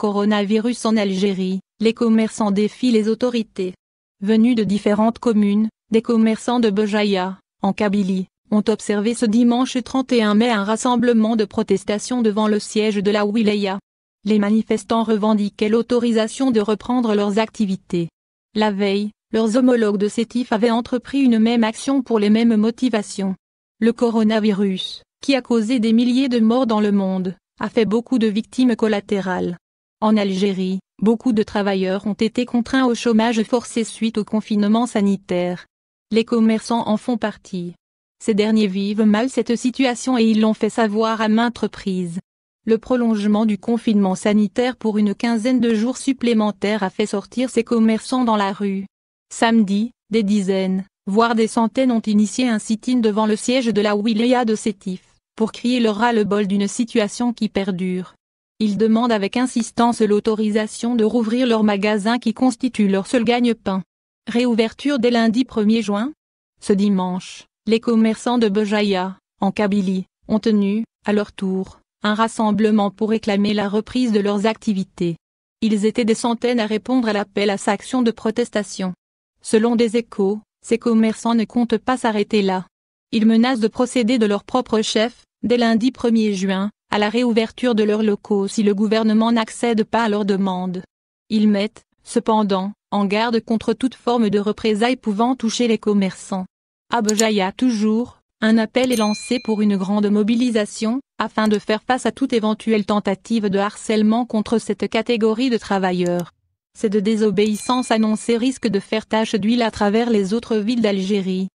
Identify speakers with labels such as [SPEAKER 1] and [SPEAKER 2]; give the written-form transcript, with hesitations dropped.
[SPEAKER 1] coronavirus en Algérie, les commerçants défient les autorités. Venus de différentes communes, des commerçants de Béjaïa, en Kabylie, ont observé ce dimanche 31 mai un rassemblement de protestation devant le siège de la wilaya. Les manifestants revendiquaient l'autorisation de reprendre leurs activités. La veille, leurs homologues de Sétif avaient entrepris une même action pour les mêmes motivations. Le coronavirus, qui a causé des milliers de morts dans le monde, a fait beaucoup de victimes collatérales. En Algérie, beaucoup de travailleurs ont été contraints au chômage forcé suite au confinement sanitaire. Les commerçants en font partie. Ces derniers vivent mal cette situation et ils l'ont fait savoir à maintes reprises. Le prolongement du confinement sanitaire pour une quinzaine de jours supplémentaires a fait sortir ces commerçants dans la rue. Samedi, des dizaines, voire des centaines ont initié un sit-in devant le siège de la wilaya de Sétif, pour crier leur ras-le-bol d'une situation qui perdure. Ils demandent avec insistance l'autorisation de rouvrir leurs magasins qui constituent leur seul gagne-pain. Réouverture dès lundi 1er juin. Ce dimanche, les commerçants de Béjaïa, en Kabylie, ont tenu, à leur tour, un rassemblement pour réclamer la reprise de leurs activités. Ils étaient des centaines à répondre à l'appel à sa action de protestation. Selon des échos, ces commerçants ne comptent pas s'arrêter là. Ils menacent de procéder de leur propre chef, dès lundi 1er juin, à la réouverture de leurs locaux si le gouvernement n'accède pas à leurs demandes. Ils mettent, cependant, en garde contre toute forme de représailles pouvant toucher les commerçants. À Béjaïa toujours, un appel est lancé pour une grande mobilisation, afin de faire face à toute éventuelle tentative de harcèlement contre cette catégorie de travailleurs. Cette désobéissance annoncée risque de faire tache d'huile à travers les autres villes d'Algérie.